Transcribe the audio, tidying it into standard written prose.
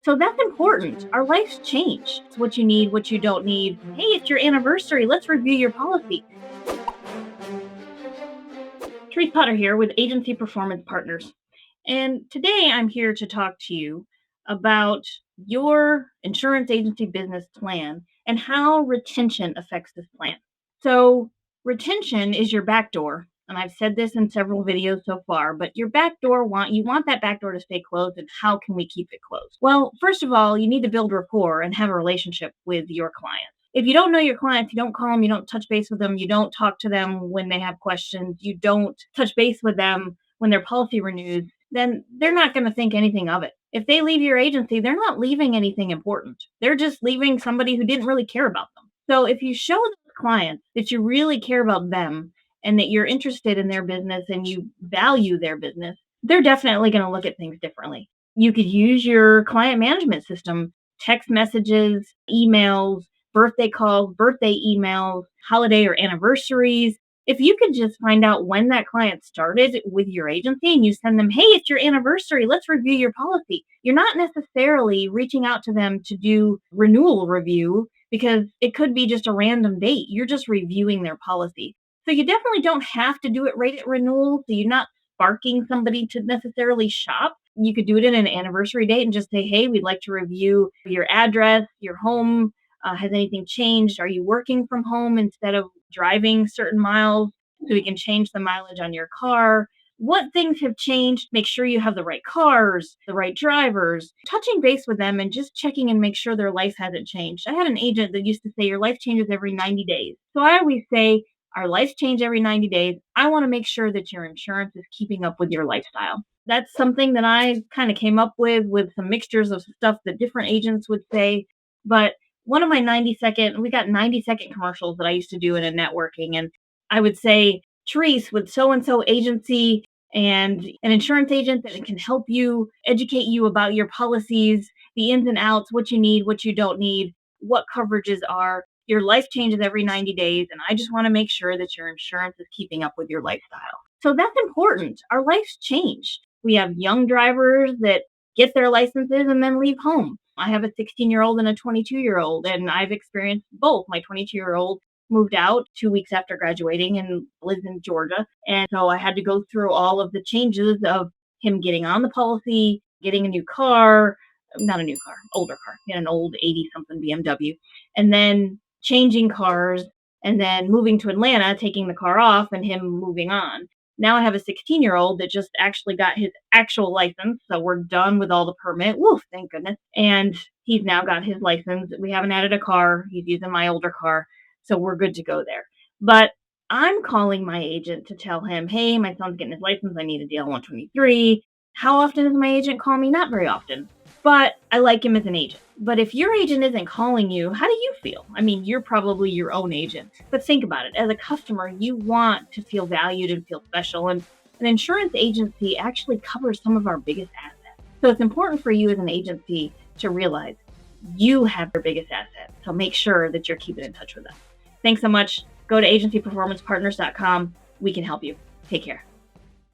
So that's important. Our lives change. It's what you need, what you don't need. Hey, it's your anniversary. Let's review your policy. Therese Potter here with Agency Performance Partners. And today I'm here to talk to you about your insurance agency business plan and how retention affects this plan. So, retention is your back door. And I've said this in several videos so far, but your back door you want that back door to stay closed, and how can we keep it closed? Well, first of all, you need to build rapport and have a relationship with your clients. If you don't know your clients, you don't call them, you don't touch base with them, you don't talk to them when they have questions, you don't touch base with them when their policy renews, then they're not going to think anything of it. If they leave your agency, they're not leaving anything important. They're just leaving somebody who didn't really care about them. So if you show those clients that you really care about them and that you're interested in their business and you value their business, they're definitely going to look at things differently. You could use your client management system, text messages, emails, birthday calls, birthday emails, holiday or anniversaries. If you could just find out when that client started with your agency and you send them, hey, it's your anniversary, let's review your policy. You're not necessarily reaching out to them to do renewal review because it could be just a random date. You're just reviewing their policy. So you definitely don't have to do it right at renewal. So you're not sparking somebody to necessarily shop. You could do it in an anniversary date and just say, hey, we'd like to review your address, your home. Has anything changed? Are you working from home instead of driving certain miles so we can change the mileage on your car? What things have changed? Make sure you have the right cars, the right drivers, touching base with them and just checking and make sure their life hasn't changed. I had an agent that used to say your life changes every 90 days. So I always say our lives change every 90 days. I want to make sure that your insurance is keeping up with your lifestyle. That's something that I kind of came up with some mixtures of stuff that different agents would say. But one of my we got 90-second commercials that I used to do in a networking. And I would say, Therese with so-and-so agency and an insurance agent that can help you, educate you about your policies, the ins and outs, what you need, what you don't need, what coverages are. Your life changes every 90 days. And I just want to make sure that your insurance is keeping up with your lifestyle. So that's important. Our lives change. We have young drivers that get their licenses and then leave home. I have a 16-year-old and a 22-year-old, and I've experienced both. My 22-year-old moved out 2 weeks after graduating and lives in Georgia. And so I had to go through all of the changes of him getting on the policy, getting a new car, not a new car, older car, an old 80-something BMW, and then changing cars, and then moving to Atlanta, taking the car off, and him moving on. Now I have a 16-year-old that just actually got his actual license. So we're done with all the permit. Woo, thank goodness. And he's now got his license. We haven't added a car. He's using my older car. So we're good to go there. But I'm calling my agent to tell him, hey, my son's getting his license. I need a DL 123. How often does my agent call me? Not very often. But I like him as an agent. But if your agent isn't calling you, how do you feel? I mean, you're probably your own agent. But think about it. As a customer, you want to feel valued and feel special. And an insurance agency actually covers some of our biggest assets. So it's important for you as an agency to realize you have your biggest asset. So make sure that you're keeping in touch with them. Thanks so much. Go to agencyperformancepartners.com. We can help you. Take care.